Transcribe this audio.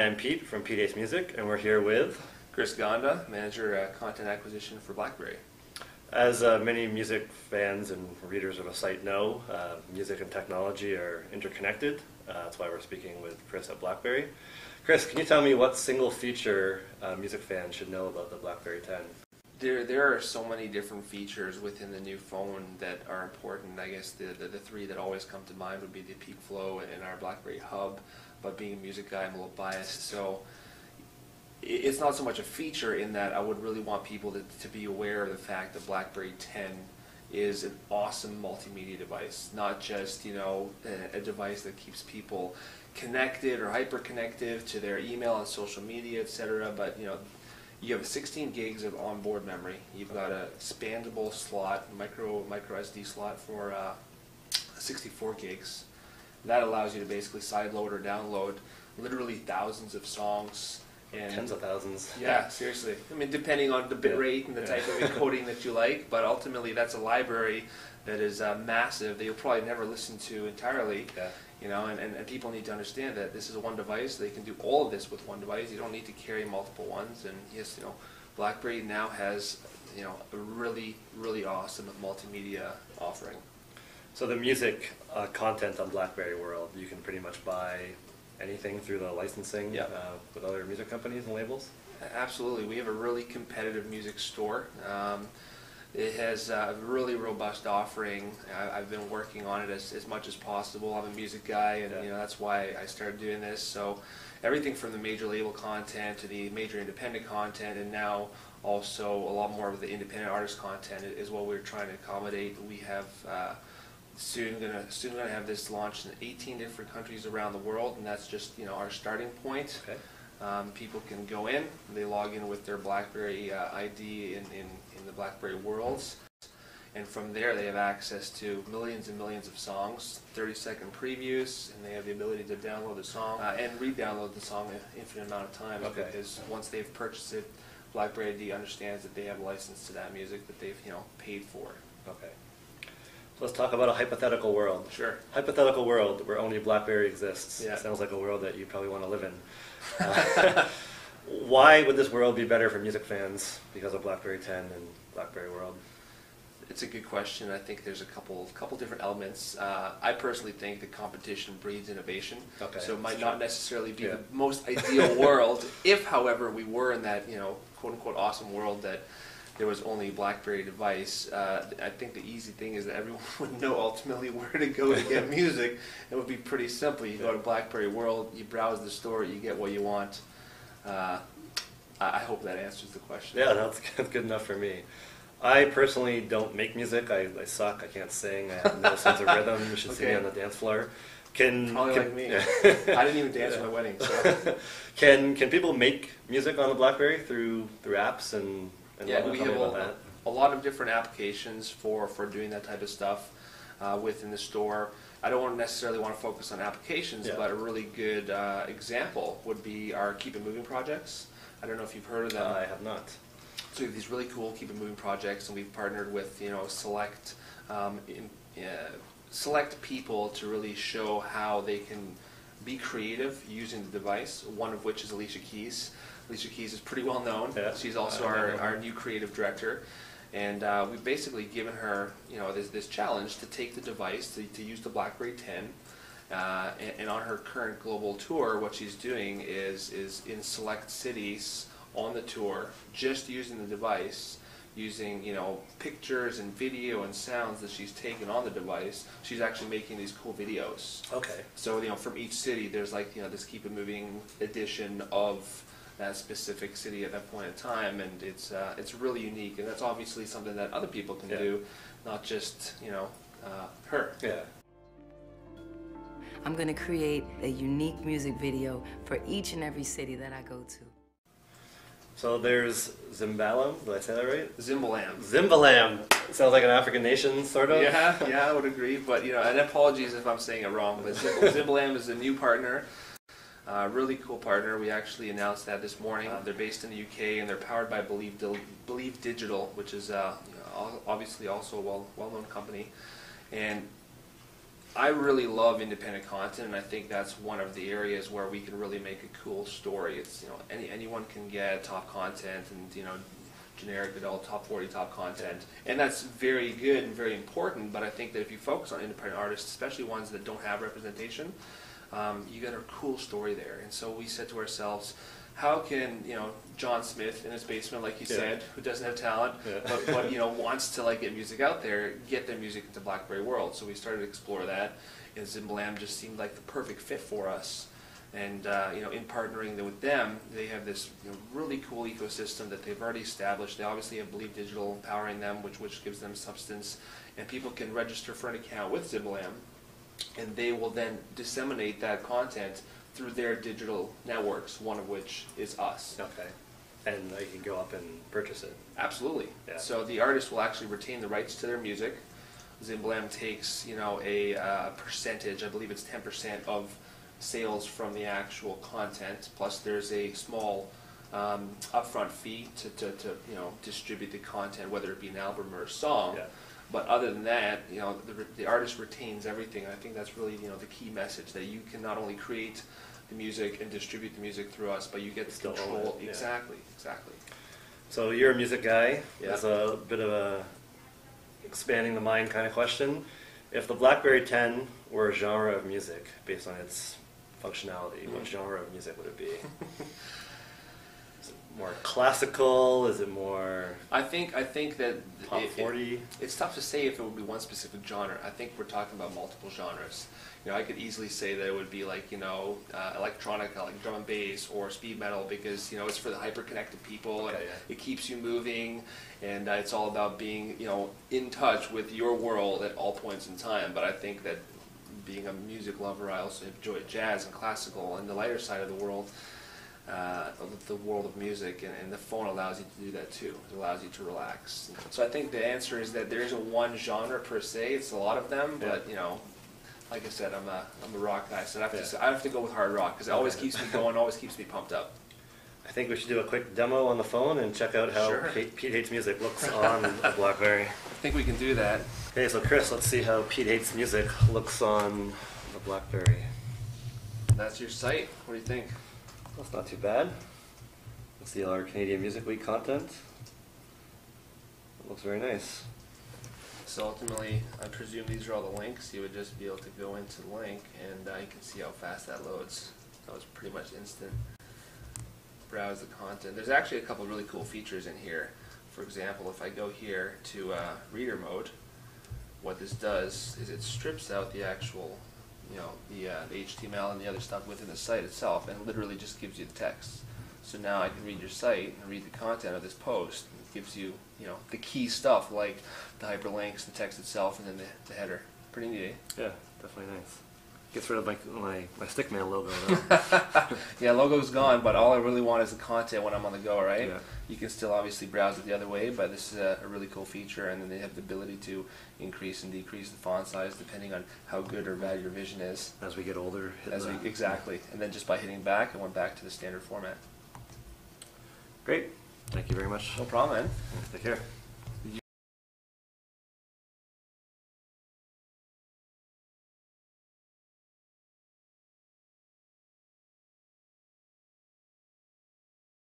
am Pete from PeteHatesMusic, and we're here with Chris Gonda, Manager Content Acquisition for Blackberry. As many music fans and readers of a site know, music and technology are interconnected. That's why we're speaking with Chris at Blackberry. Chris, can you tell me what single feature music fans should know about the Blackberry 10? There are so many different features within the new phone that are important. I guess the three that always come to mind would be the Peak Flow and our Blackberry Hub. But being a music guy, I'm a little biased, so it's not so much a feature in that I would really want people to be aware of the fact that Blackberry 10 is an awesome multimedia device, not just a device that keeps people connected or hyper connected to their email and social media, etc. But you have 16 gigs of onboard memory. You've got a expandable slot, micro SD slot for 64 gigs. That allows you to basically sideload or download literally thousands of songs. And tens of thousands. Yeah, seriously. I mean, depending on the bit rate and the type of encoding that you like, but ultimately that's a library that is massive that you'll probably never listen to entirely. Yeah. And people need to understand that this is one device. They can do all of this with one device. You don't need to carry multiple ones. And yes, BlackBerry now has a really, really awesome multimedia offering. So the music content on Blackberry World, you can pretty much buy anything through the licensing with other music companies and labels? Absolutely. We have a really competitive music store. It has a really robust offering. I've been working on it as much as possible. I'm a music guy, and that's why I started doing this. So everything from the major label content to the major independent content, and now also a lot more of the independent artist content is what we're trying to accommodate. We have soon gonna have this launched in 18 different countries around the world, and that's just our starting point. Okay. People can go in, they log in with their BlackBerry ID in the BlackBerry worlds, and from there they have access to millions and millions of songs, 30-second previews, and they have the ability to download the song and re-download the song an infinite amount of times. Okay. Because once they've purchased it, BlackBerry ID understands that they have a license to that music that they've paid for. Okay. So let's talk about a hypothetical world. Sure. Hypothetical world where only BlackBerry exists. Yeah. Sounds like a world that you probably want to live in. Why would this world be better for music fans because of BlackBerry 10 and BlackBerry World? It's a good question. I think there's a couple different elements. I personally think that competition breeds innovation. Okay, so it might not necessarily be the Yeah. most ideal world. If, however, we were in that quote-unquote awesome world that there was only a BlackBerry device, I think the easy thing is that everyone would know ultimately where to go to get music. It would be pretty simple. You go to BlackBerry World, you browse the store, you get what you want. I hope that answers the question. Yeah, that's good enough for me. I personally don't make music. I suck. I can't sing. I have no sense of rhythm. You should see me on the dance floor. Probably like me. I didn't even dance at my wedding. So. Can people make music on the BlackBerry through apps and yeah, we have a lot of different applications for doing that type of stuff within the store. I don't necessarily want to focus on applications, but a really good example would be our Keep It Moving projects. I don't know if you've heard of them. I have not. So we have these really cool Keep It Moving projects, and we've partnered with select people to really show how they can be creative using the device, one of which is Alicia Keys. Alicia Keys is pretty well known. Yeah. She's also our new creative director. And we've basically given her this challenge to take the device, to use the BlackBerry 10. And on her current global tour, what she's doing is in select cities on the tour, just using the device, using pictures and video and sounds that she's taken on the device. She's actually making these cool videos. Okay. So from each city, there's this Keep It Moving edition of that specific city at that point in time, and it's really unique, and that's obviously something that other people can do, not just her. Yeah. I'm going to create a unique music video for each and every city that I go to. So there's Zimbalam, did I say that right? Zimbalam. Zimbalam. Sounds like an African nation, sort of. Yeah, I would agree, but and apologies if I'm saying it wrong, but Zimbalam is a new partner. Really cool partner. We actually announced that this morning. They're based in the UK, and they're powered by Believe Digital, which is obviously also a well-known company. And I really love independent content, and I think that's one of the areas where we can really make a cool story. It's, anyone can get top content and, generic adult top 40 top content, and that's very good and very important, but I think that if you focus on independent artists, especially ones that don't have representation, you get a cool story there. And so we said to ourselves, how can John Smith in his basement, like you said, who doesn't have talent, but wants to like get music out there, get their music into Blackberry world? So we started to explore that, and Zimblam just seemed like the perfect fit for us. And in partnering with them, they have this really cool ecosystem that they've already established. They obviously have Believe Digital empowering them, which gives them substance, and people can register for an account with Zimblam, and they will then disseminate that content through their digital networks, one of which is us. Okay. And you can go up and purchase it. Absolutely. Yeah. So the artist will actually retain the rights to their music. Zimblam takes a percentage, I believe it's 10% of sales from the actual content, plus there's a small upfront fee to distribute the content, whether it be an album or a song. Yeah. But other than that, the artist retains everything. I think that's really the key message, that you can not only create the music and distribute the music through us, but you get to control. Yeah. Exactly. So you're a music guy. Yeah. There's a bit of a expanding the mind kind of question. If the Blackberry 10 were a genre of music based on its functionality, what genre of music would it be? Is it more classical? Is it more I think that top 40? It's tough to say if it would be one specific genre. I think we're talking about multiple genres. I could easily say that it would be like electronica, like drum and bass, or speed metal, because it's for the hyper-connected people. Okay, and yeah. It keeps you moving, and it's all about being in touch with your world at all points in time. But I think that being a music lover, I also enjoy jazz and classical, and the lighter side of the world of music, and the phone allows you to do that too. It allows you to relax. So I think the answer is that there isn't one genre per se. It's a lot of them, but like I said, I'm a rock guy, so I have to go with hard rock, because it always keeps me going, always keeps me pumped up. I think we should do a quick demo on the phone and check out how Sure. Pete Hates Music looks on a Blackberry. I think we can do that. Okay, so Chris, let's see how Pete Hates Music looks on the Blackberry. That's your site. What do you think? That's not too bad. Let's see our Canadian Music Week content. It looks very nice. So ultimately, I presume these are all the links. You would just be able to go into the link, and you can see how fast that loads. That was pretty much instant. Browse the content. There's actually a couple really cool features in here. For example, if I go here to reader mode, what this does is it strips out the actual, the HTML and the other stuff within the site itself, and literally just gives you the text. So now I can read your site and read the content of this post. It gives you, the key stuff like the hyperlinks, the text itself, and then the header. Pretty neat, eh? Yeah, definitely nice. Gets rid of my Stickman logo though. Yeah, logo's gone, but all I really want is the content when I'm on the go, right? Yeah. You can still obviously browse it the other way, but this is a really cool feature, and then they have the ability to increase and decrease the font size depending on how good or bad your vision is. As we get older. Exactly. And then just by hitting back, it went back to the standard format. Great. Thank you very much. No problem, man. Take care.